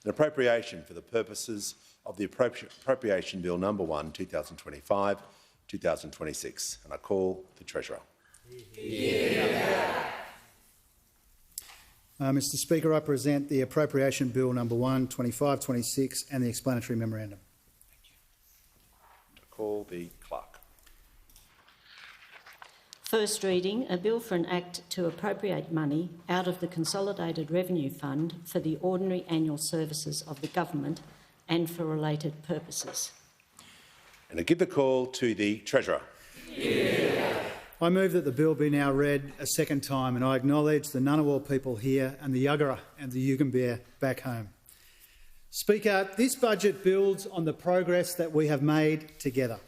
an appropriation for the purposes of the Appropriation Bill No. 1, 2025-2026. And I call the Treasurer. Mr Speaker, I present the Appropriation Bill No. 1, 25-26 and the explanatory memorandum. Thank you. I call the Clerk. First reading, a bill for an act to appropriate money out of the Consolidated Revenue Fund for the ordinary annual services of the government and for related purposes. And I give the call to the Treasurer. I move that the bill be now read a second time, and I acknowledge the Ngunnawal people here and the Yuggera and the Yugambeh back home. Speaker, this budget builds on the progress that we have made together.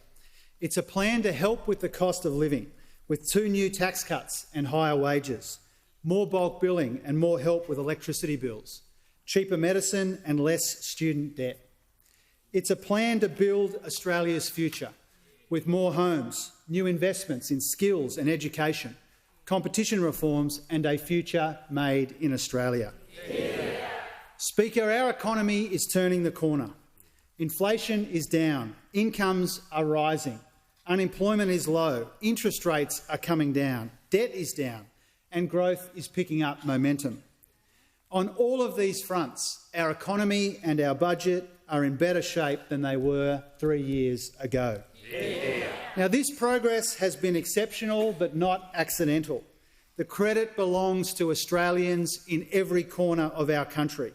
It's a plan to help with the cost of living, with 2 new tax cuts and higher wages, more bulk billing and more help with electricity bills, cheaper medicine and less student debt. It's a plan to build Australia's future, with more homes, new investments in skills and education, competition reforms and a future made in Australia. Yeah. Speaker, our economy is turning the corner. Inflation is down, incomes are rising, unemployment is low, interest rates are coming down, debt is down, and growth is picking up momentum. On all of these fronts, our economy and our budget are in better shape than they were 3 years ago. Yeah. Now, this progress has been exceptional but not accidental. The credit belongs to Australians in every corner of our country.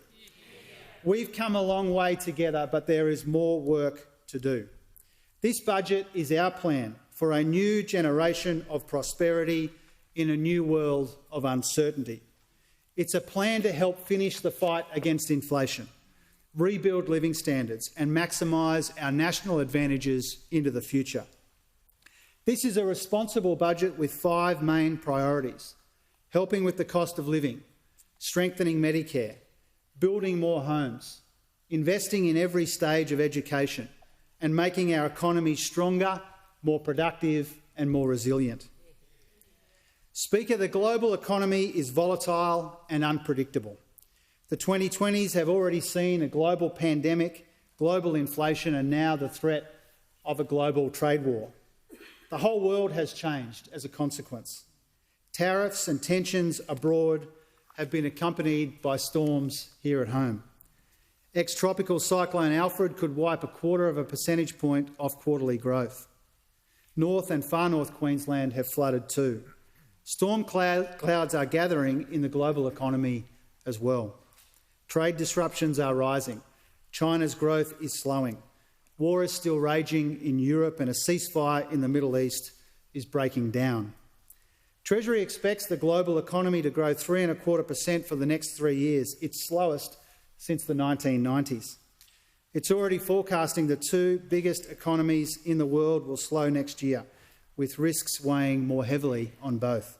We've come a long way together, but there is more work to do. This budget is our plan for a new generation of prosperity in a new world of uncertainty. It's a plan to help finish the fight against inflation, rebuild living standards and maximise our national advantages into the future. This is a responsible budget with 5 main priorities: helping with the cost of living, strengthening Medicare, building more homes, investing in every stage of education, and making our economy stronger, more productive and more resilient. Speaker, the global economy is volatile and unpredictable. The 2020s have already seen a global pandemic, global inflation and now the threat of a global trade war. The whole world has changed as a consequence. Tariffs and tensions abroad have been accompanied by storms here at home. Ex-tropical cyclone Alfred could wipe 1/4 percentage point off quarterly growth. North and far north Queensland have flooded too. Storm clouds are gathering in the global economy as well. Trade disruptions are rising. China's growth is slowing. War is still raging in Europe and a ceasefire in the Middle East is breaking down. Treasury expects the global economy to grow 3.25% for the next 3 years, its slowest since the 1990s. It's already forecasting the 2 biggest economies in the world will slow next year, with risks weighing more heavily on both.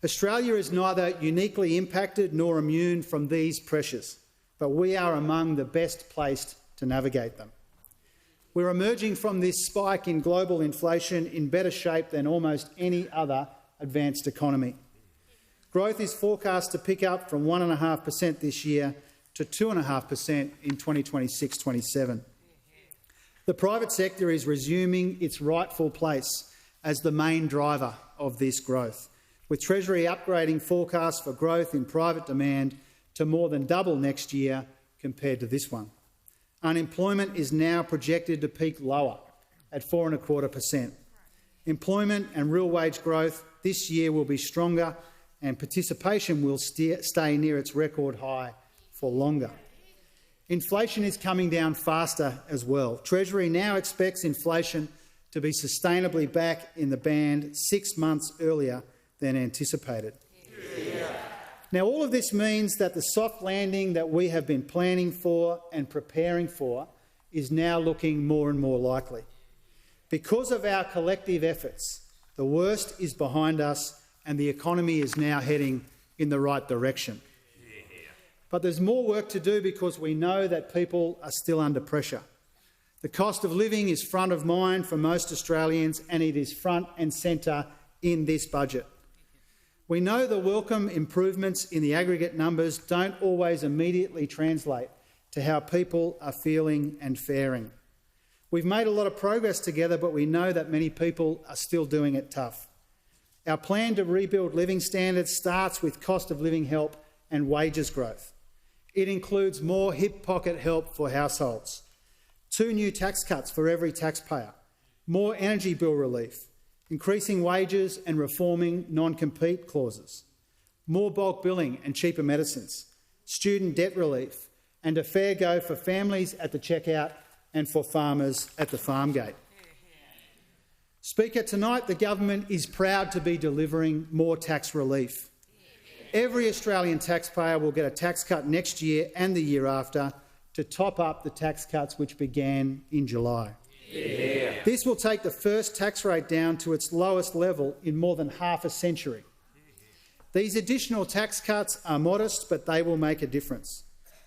Australia is neither uniquely impacted nor immune from these pressures, but we are among the best placed to navigate them. We're emerging from this spike in global inflation in better shape than almost any other advanced economy. Growth is forecast to pick up from 1.5% this year to 2.5% in 2026-27. The private sector is resuming its rightful place as the main driver of this growth, with Treasury upgrading forecasts for growth in private demand to more than double next year compared to this one. Unemployment is now projected to peak lower at 4.25%. Employment and real wage growth this year will be stronger and participation will stay near its record high for longer. Inflation is coming down faster as well. Treasury now expects inflation to be sustainably back in the band 6 months earlier than anticipated. Yeah. Now, all of this means that the soft landing that we have been planning for and preparing for is now looking more and more likely. Because of our collective efforts, the worst is behind us and the economy is now heading in the right direction. But there's more work to do because we know that people are still under pressure. The cost of living is front of mind for most Australians and it is front and centre in this budget. We know the welcome improvements in the aggregate numbers don't always immediately translate to how people are feeling and faring. We've made a lot of progress together, but we know that many people are still doing it tough. Our plan to rebuild living standards starts with cost of living help and wages growth. It includes more hip pocket help for households, 2 new tax cuts for every taxpayer, more energy bill relief, increasing wages and reforming non-compete clauses, more bulk billing and cheaper medicines, student debt relief, and a fair go for families at the checkout and for farmers at the farm gate. Speaker, tonight the government is proud to be delivering more tax relief. Every Australian taxpayer will get a tax cut next year and the year after to top up the tax cuts which began in July. Yeah. This will take the first tax rate down to its lowest level in more than half a century. These additional tax cuts are modest, but they will make a difference.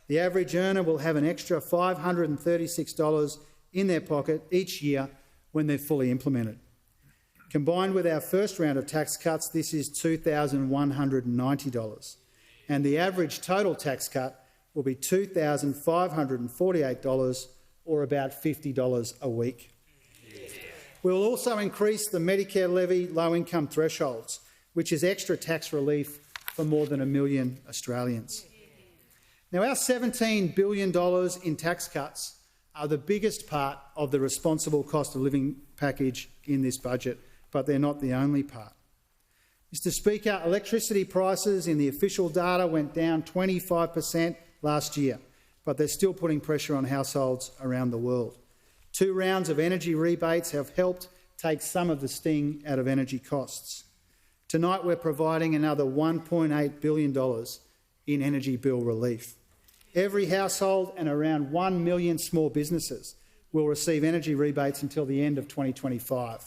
The average earner will have an extra $536 in their pocket each year when they're fully implemented. Combined with our first round of tax cuts, this is $2,190, and the average total tax cut will be $2,548, or about $50 a week. We will also increase the Medicare levy low-income thresholds, which is extra tax relief for more than 1 million Australians. Now, our $17 billion in tax cuts are the biggest part of the responsible cost of living package in this budget, but they're not the only part. Mr Speaker, electricity prices in the official data went down 25% last year, but they're still putting pressure on households around the world. 2 rounds of energy rebates have helped take some of the sting out of energy costs. Tonight we're providing another $1.8 billion in energy bill relief. Every household and around 1 million small businesses will receive energy rebates until the end of 2025.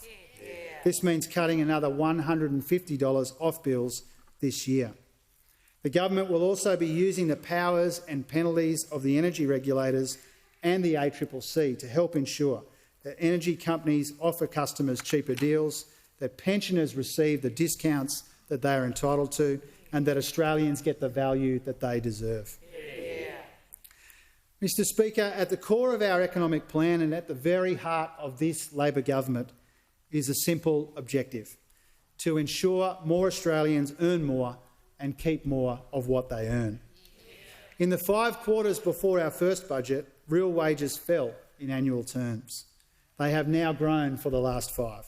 This means cutting another $150 off bills this year. The government will also be using the powers and penalties of the energy regulators and the ACCC to help ensure that energy companies offer customers cheaper deals, that pensioners receive the discounts that they are entitled to, and that Australians get the value that they deserve. Mr Speaker, at the core of our economic plan and at the very heart of this Labor government is a simple objective: to ensure more Australians earn more and keep more of what they earn. In the 5 quarters before our first budget, real wages fell in annual terms. They have now grown for the last 5.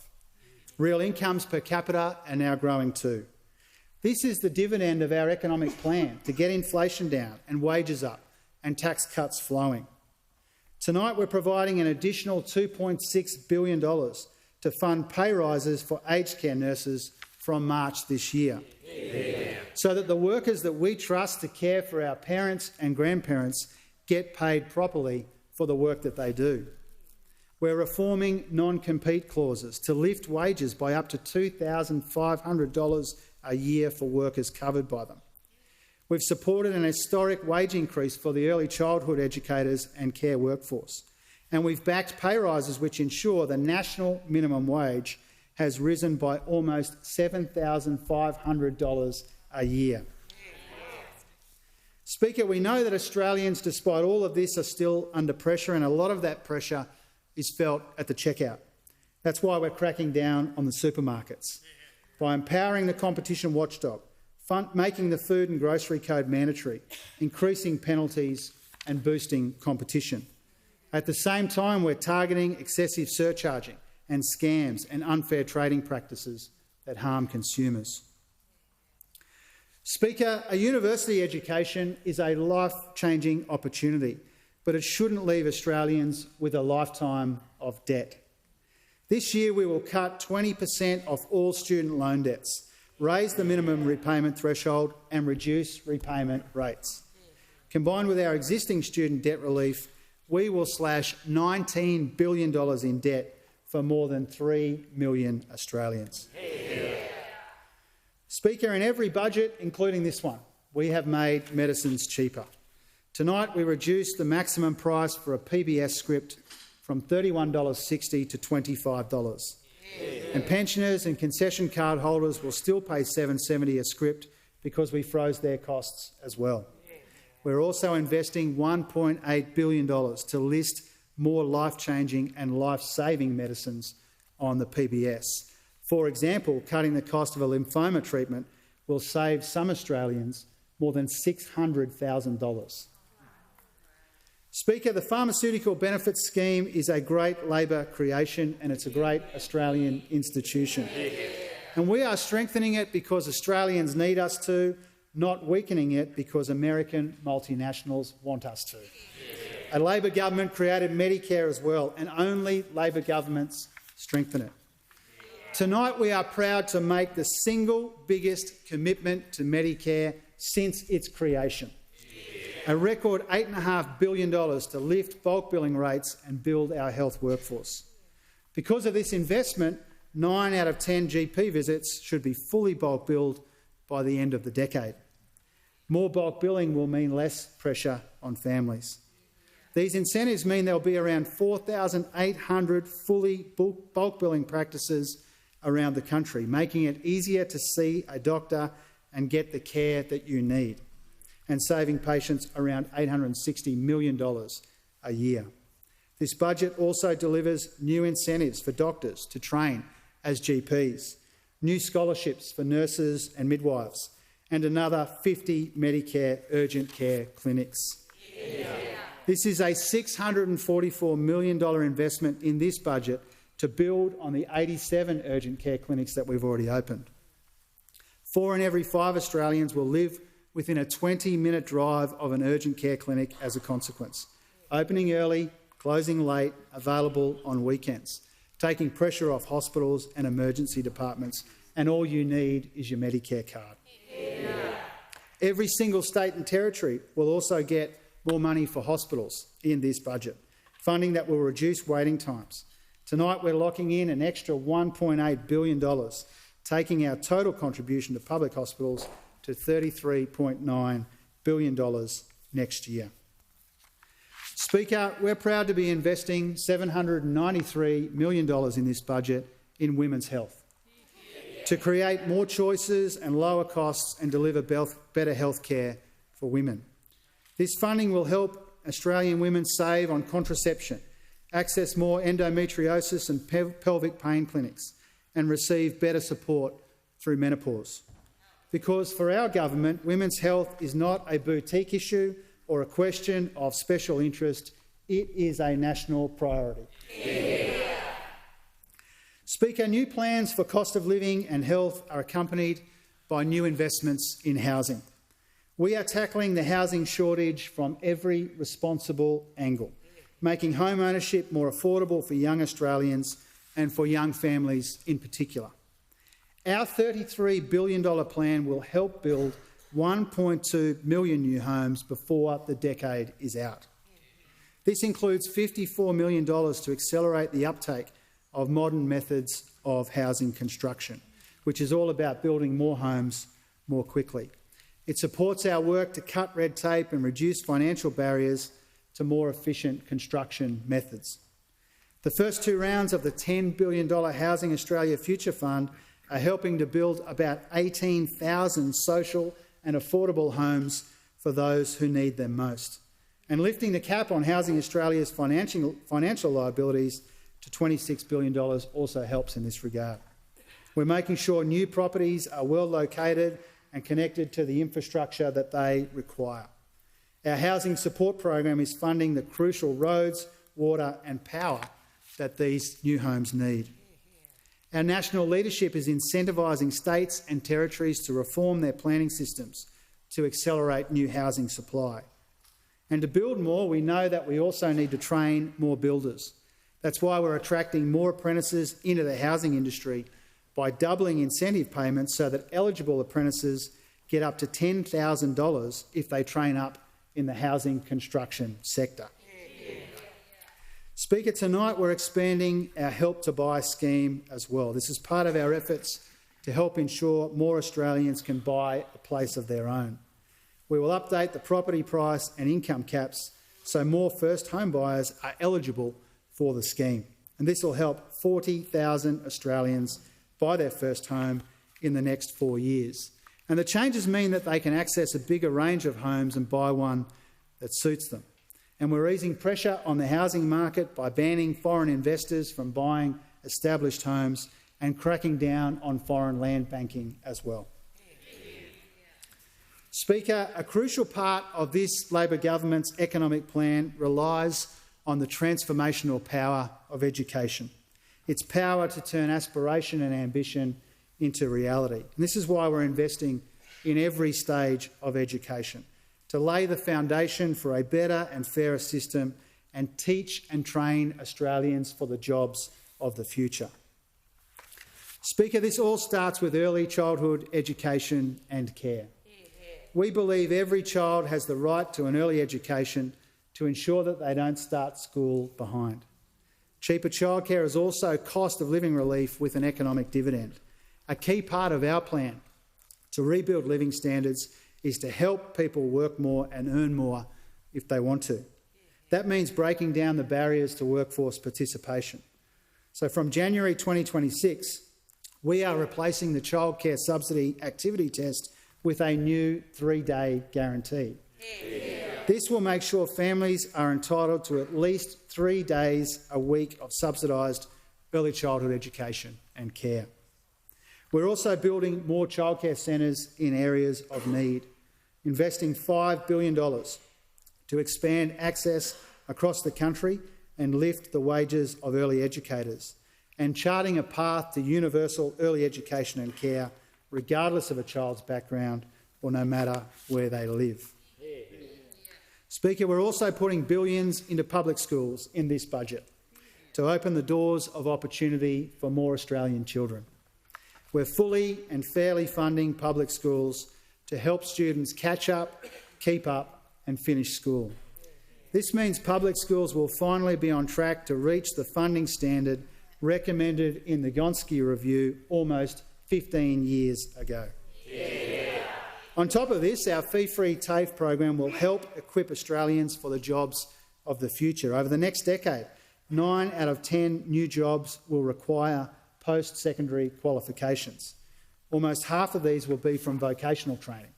Real incomes per capita are now growing too. This is the dividend of our economic plan to get inflation down and wages up and tax cuts flowing. Tonight we're providing an additional $2.6 billion to fund pay rises for aged care nurses from March this year, so that the workers that we trust to care for our parents and grandparents get paid properly for the work that they do. We're reforming non-compete clauses to lift wages by up to $2,500 a year for workers covered by them. We've supported an historic wage increase for the early childhood educators and care workforce, and we've backed pay rises which ensure the national minimum wage has risen by almost $7,500 a year. Speaker, we know that Australians, despite all of this, are still under pressure, and a lot of that pressure is felt at the checkout. That's why we're cracking down on the supermarkets, by empowering the competition watchdog, making the food and grocery code mandatory, increasing penalties and boosting competition. At the same time, we're targeting excessive surcharging and scams and unfair trading practices that harm consumers. Speaker, a university education is a life-changing opportunity, but it shouldn't leave Australians with a lifetime of debt. This year we will cut 20% off all student loan debts, raise the minimum repayment threshold and reduce repayment rates. Combined with our existing student debt relief, we will slash $19 billion in debt for more than 3 million Australians. Speaker, in every budget, including this one, we have made medicines cheaper. Tonight we reduced the maximum price for a PBS script from $31.60 to $25. And pensioners and concession card holders will still pay $7.70 a script because we froze their costs as well. We're also investing $1.8 billion to list more life-changing and life-saving medicines on the PBS. For example, cutting the cost of a lymphoma treatment will save some Australians more than $600,000. Speaker, the Pharmaceutical Benefits Scheme is a great Labor creation and it's a great Australian institution. And we are strengthening it because Australians need us to, not weakening it because American multinationals want us to. A Labor government created Medicare as well, and only Labor governments strengthen it. Tonight we are proud to make the single biggest commitment to Medicare since its creation. A record $8.5 billion to lift bulk billing rates and build our health workforce. Because of this investment, 9 out of 10 GP visits should be fully bulk billed by the end of the decade. More bulk billing will mean less pressure on families. These incentives mean there will be around 4,800 fully bulk billing practices around the country, making it easier to see a doctor and get the care that you need, and saving patients around $860 million a year. This budget also delivers new incentives for doctors to train as GPs, new scholarships for nurses and midwives, and another 50 Medicare urgent care clinics. This is a $644 million investment in this budget to build on the 87 urgent care clinics that we've already opened. 4 in every 5 Australians will live within a 20-minute drive of an urgent care clinic as a consequence. Opening early, closing late, available on weekends, taking pressure off hospitals and emergency departments, and all you need is your Medicare card. Every single state and territory will also get more money for hospitals in this budget, funding that will reduce waiting times. Tonight we're locking in an extra $1.8 billion, taking our total contribution to public hospitals to $33.9 billion next year. Speaker, we're proud to be investing $793 million in this budget in women's health to create more choices and lower costs and deliver better health care for women. This funding will help Australian women save on contraception, access more endometriosis and pelvic pain clinics, and receive better support through menopause. Because for our government, women's health is not a boutique issue or a question of special interest. It is a national priority. Speaker, new plans for cost of living and health are accompanied by new investments in housing. We are tackling the housing shortage from every responsible angle, making home ownership more affordable for young Australians and for young families in particular. Our $33 billion plan will help build 1.2 million new homes before the decade is out. This includes $54 million to accelerate the uptake of modern methods of housing construction, which is all about building more homes more quickly. It supports our work to cut red tape and reduce financial barriers to more efficient construction methods. The first 2 rounds of the $10 billion Housing Australia Future Fund are helping to build about 18,000 social and affordable homes for those who need them most. And lifting the cap on Housing Australia's financial liabilities to $26 billion also helps in this regard. We're making sure new properties are well located and connected to the infrastructure that they require. Our housing support program is funding the crucial roads, water and power that these new homes need. Our national leadership is incentivising states and territories to reform their planning systems to accelerate new housing supply. And to build more, we know that we also need to train more builders. That's why we're attracting more apprentices into the housing industry by doubling incentive payments so that eligible apprentices get up to $10,000 if they train up in the housing construction sector. Speaker, tonight we're expanding our Help to Buy scheme as well. This is part of our efforts to help ensure more Australians can buy a place of their own. We will update the property price and income caps so more first home buyers are eligible for the scheme. And this will help 40,000 Australians buy their first home in the next 4 years. And the changes mean that they can access a bigger range of homes and buy one that suits them. And we're easing pressure on the housing market by banning foreign investors from buying established homes and cracking down on foreign land banking as well. Speaker, a crucial part of this Labor government's economic plan relies on the transformational power of education, its power to turn aspiration and ambition into reality. And this is why we're investing in every stage of education, to lay the foundation for a better and fairer system and teach and train Australians for the jobs of the future. Speaker, this all starts with early childhood education and care. We believe every child has the right to an early education to ensure that they don't start school behind. Cheaper childcare is also cost of living relief with an economic dividend. A key part of our plan to rebuild living standards is to help people work more and earn more if they want to. That means breaking down the barriers to workforce participation. So from January 2026, we are replacing the childcare subsidy activity test with a new 3-day guarantee. This will make sure families are entitled to at least 3 days a week of subsidised early childhood education and care. We're also building more childcare centres in areas of need, investing $5 billion to expand access across the country and lift the wages of early educators, and charting a path to universal early education and care regardless of a child's background or no matter where they live. Speaker, we're also putting billions into public schools in this budget to open the doors of opportunity for more Australian children. We're fully and fairly funding public schools to help students catch up, keep up and finish school. This means public schools will finally be on track to reach the funding standard recommended in the Gonski Review almost 15 years ago. On top of this, our fee-free TAFE program will help equip Australians for the jobs of the future. Over the next decade, 9 out of 10 new jobs will require post-secondary qualifications. Almost half of these will be from vocational training.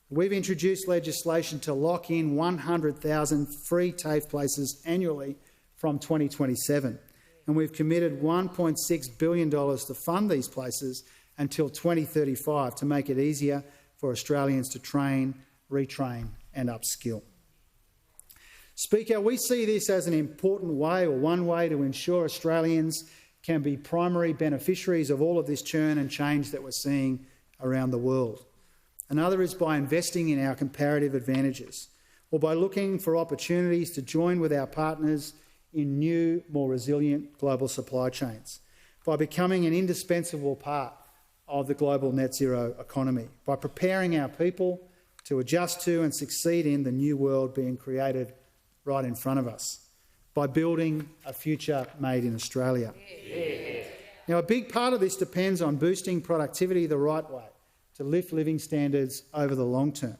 We've introduced legislation to lock in 100,000 free TAFE places annually from 2027, and we've committed $1.6 billion to fund these places until 2035 to make it easier for Australians to train, retrain and upskill. Speaker, we see this as an important way, or one way, to ensure Australians can be primary beneficiaries of all of this churn and change that we're seeing around the world. Another is by investing in our comparative advantages, or by looking for opportunities to join with our partners in new, more resilient global supply chains, by becoming an indispensable part of the global net zero economy, by preparing our people to adjust to and succeed in the new world being created right in front of us, by building a future made in Australia. Now, a big part of this depends on boosting productivity the right way to lift living standards over the long term.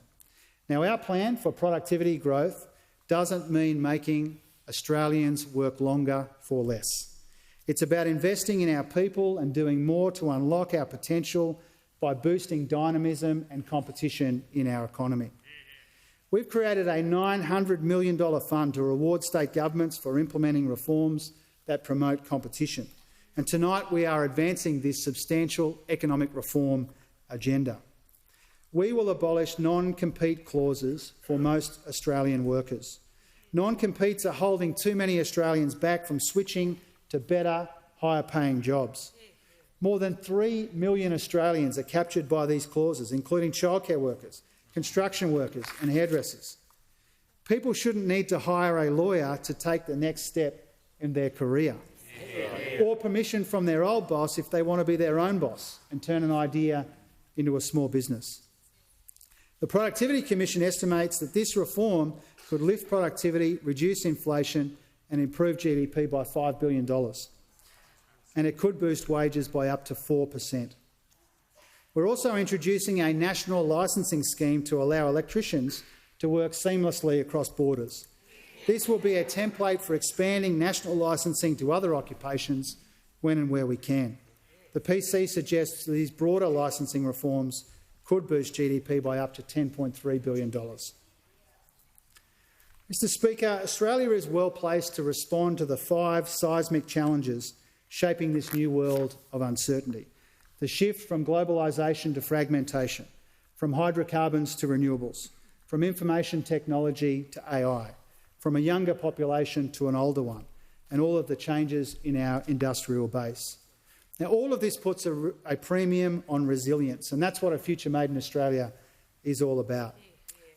Now, our plan for productivity growth doesn't mean making Australians work longer for less. It's about investing in our people and doing more to unlock our potential by boosting dynamism and competition in our economy. We've created a $900 million fund to reward state governments for implementing reforms that promote competition. And tonight we are advancing this substantial economic reform agenda. We will abolish non-compete clauses for most Australian workers. Non-competes are holding too many Australians back from switching to better, higher-paying jobs. More than 3 million Australians are captured by these clauses, including childcare workers, construction workers and hairdressers. People shouldn't need to hire a lawyer to take the next step in their career, or permission from their old boss if they want to be their own boss and turn an idea into a small business. The Productivity Commission estimates that this reform could lift productivity, reduce inflation and improve GDP by $5 billion. And it could boost wages by up to 4%. We're also introducing a national licensing scheme to allow electricians to work seamlessly across borders. This will be a template for expanding national licensing to other occupations when and where we can. The PC suggests these broader licensing reforms could boost GDP by up to $10.3 billion. Mr Speaker, Australia is well placed to respond to the 5 seismic challenges shaping this new world of uncertainty. The shift from globalisation to fragmentation, from hydrocarbons to renewables, from information technology to AI, from a younger population to an older one, and all of the changes in our industrial base. Now, all of this puts a premium on resilience, and that's what a future made in Australia is all about.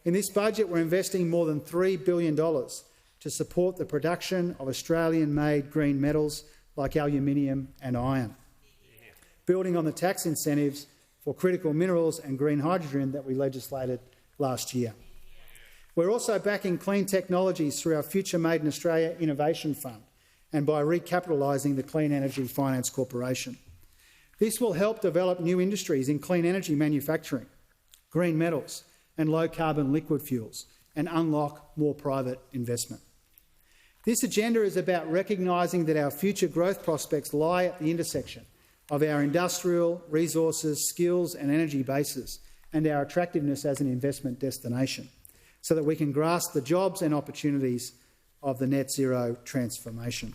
In this budget, we're investing more than $3 billion to support the production of Australian-made green metals like aluminium and iron, building on the tax incentives for critical minerals and green hydrogen that we legislated last year. We're also backing clean technologies through our Future Made in Australia Innovation Fund and by recapitalising the Clean Energy Finance Corporation. This will help develop new industries in clean energy manufacturing, green metals and low-carbon liquid fuels, and unlock more private investment. This agenda is about recognising that our future growth prospects lie at the intersection of our industrial, resources, skills and energy bases and our attractiveness as an investment destination, so that we can grasp the jobs and opportunities of the net zero transformation.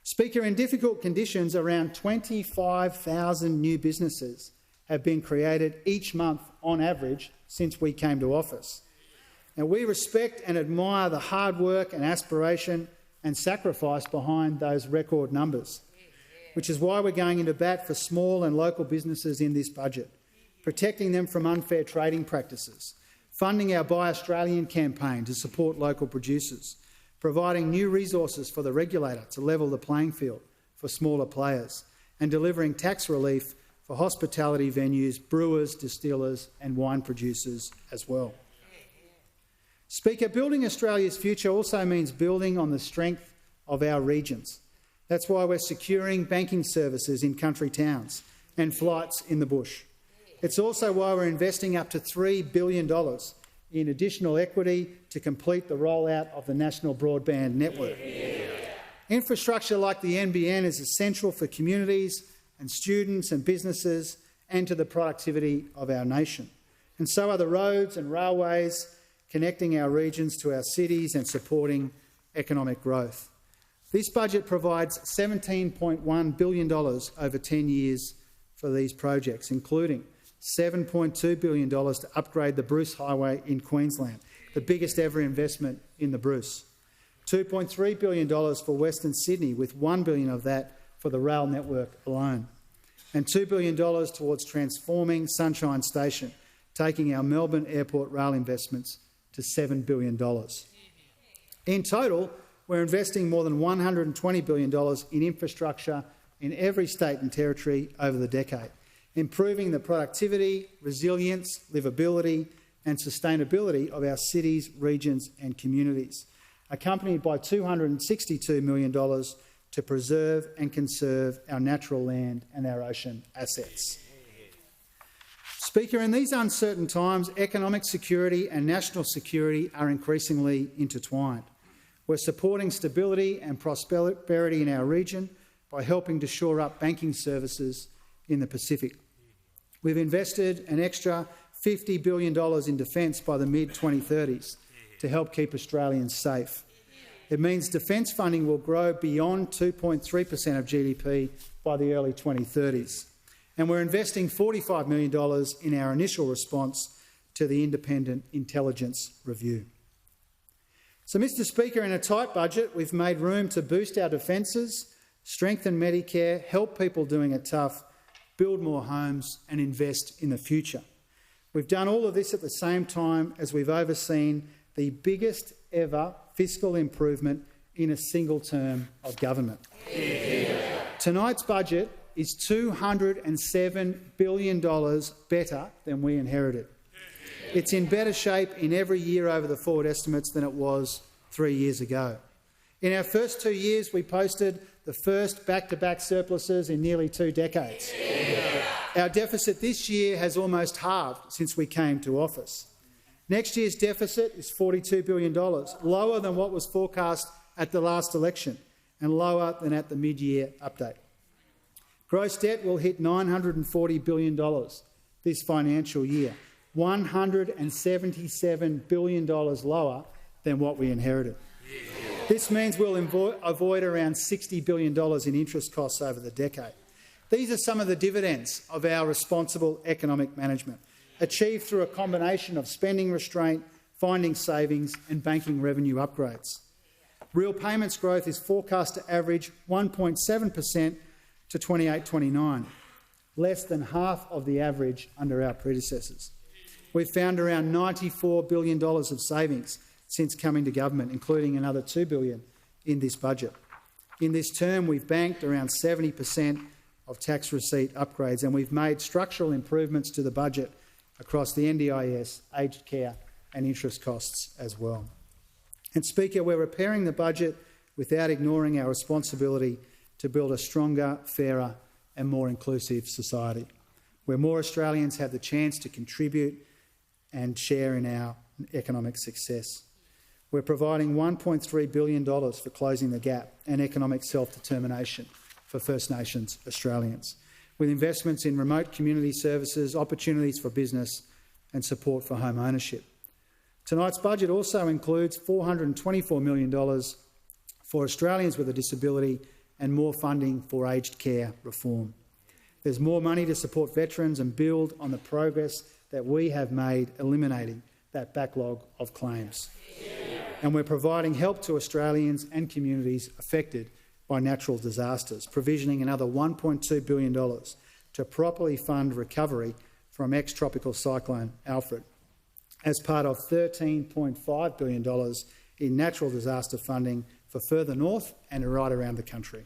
Speaker, in difficult conditions, around 25,000 new businesses have been created each month on average since we came to office. Now, we respect and admire the hard work and aspiration and sacrifice behind those record numbers, which is why we're going into bat for small and local businesses in this budget, protecting them from unfair trading practices, funding our Buy Australian campaign to support local producers, providing new resources for the regulator to level the playing field for smaller players, and delivering tax relief for hospitality venues, brewers, distillers and wine producers as well. Speaker, building Australia's future also means building on the strength of our regions. That's why we're securing banking services in country towns and flights in the bush. It's also why we're investing up to $3 billion in additional equity to complete the rollout of the national broadband network. Infrastructure like the NBN is essential for communities and students and businesses and to the productivity of our nation. And so are the roads and railways connecting our regions to our cities and supporting economic growth. This budget provides $17.1 billion over 10 years for these projects, including $7.2 billion to upgrade the Bruce Highway in Queensland, the biggest ever investment in the Bruce, $2.3 billion for Western Sydney, with $1 billion of that for the rail network alone, and $2 billion towards transforming Sunshine Station, taking our Melbourne Airport rail investments to $7 billion. In total, we're investing more than $120 billion in infrastructure in every state and territory over the decade, improving the productivity, resilience, livability and sustainability of our cities, regions and communities, accompanied by $262 million to preserve and conserve our natural land and our ocean assets. Speaker, in these uncertain times, economic security and national security are increasingly intertwined. We're supporting stability and prosperity in our region by helping to shore up banking services in the Pacific. We've invested an extra $50 billion in defence by the mid-2030s to help keep Australians safe. It means defence funding will grow beyond 2.3% of GDP by the early 2030s. And we're investing $45 million in our initial response to the independent intelligence review. So, Mr Speaker, in a tight budget, we've made room to boost our defences, strengthen Medicare, help people doing it tough, build more homes and invest in the future. We've done all of this at the same time as we've overseen the biggest ever fiscal improvement in a single term of government. Tonight's budget is $207 billion better than we inherited. It's in better shape in every year over the forward estimates than it was 3 years ago. In our first 2 years, we posted the first back-to-back surpluses in nearly 2 decades. Our deficit this year has almost halved since we came to office. Next year's deficit is $42 billion, lower than what was forecast at the last election and lower than at the mid-year update. Gross debt will hit $940 billion, this financial year, $177 billion lower than what we inherited. This means we'll avoid around $60 billion in interest costs over the decade. These are some of the dividends of our responsible economic management, achieved through a combination of spending restraint, finding savings and banking revenue upgrades. Real payments growth is forecast to average 1.7% to 28-29, less than half of the average under our predecessors. We've found around $94 billion of savings since coming to government, including another $2 billion in this budget. In this term, we've banked around 70% of tax receipt upgrades, and we've made structural improvements to the budget across the NDIS, aged care and interest costs as well. And Speaker, we're repairing the budget without ignoring our responsibility to build a stronger, fairer and more inclusive society, where more Australians have the chance to contribute and share in our economic success. We're providing $1.3 billion for closing the gap and economic self-determination for First Nations Australians, with investments in remote community services, opportunities for business and support for home ownership. Tonight's budget also includes $424 million for Australians with a disability and more funding for aged care reform. There's more money to support veterans and build on the progress that we have made eliminating that backlog of claims. And we're providing help to Australians and communities affected by natural disasters, provisioning another $1.2 billion to properly fund recovery from ex-tropical cyclone Alfred, as part of $13.5 billion in natural disaster funding for further north and right around the country.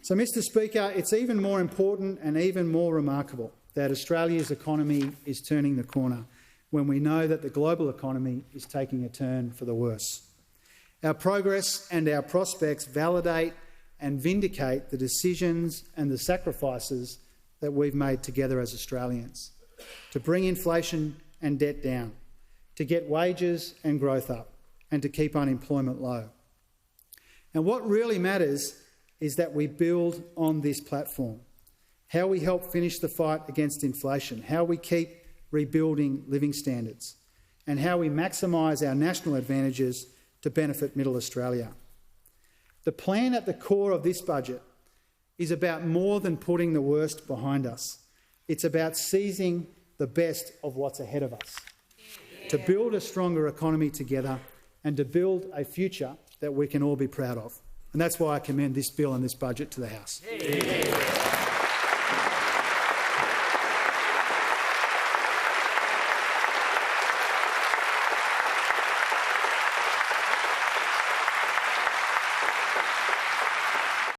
So, Mr Speaker, it's even more important and even more remarkable that Australia's economy is turning the corner when we know that the global economy is taking a turn for the worse. Our progress and our prospects validate and vindicate the decisions and the sacrifices that we've made together as Australians to bring inflation and debt down, to get wages and growth up, and to keep unemployment low. And what really matters is that we build on this platform, how we help finish the fight against inflation, how we keep rebuilding living standards, and how we maximise our national advantages to benefit Middle Australia. The plan at the core of this budget is about more than putting the worst behind us. It's about seizing the best of what's ahead of us, to build a stronger economy together and to build a future that we can all be proud of. And that's why I commend this bill and this budget to the House.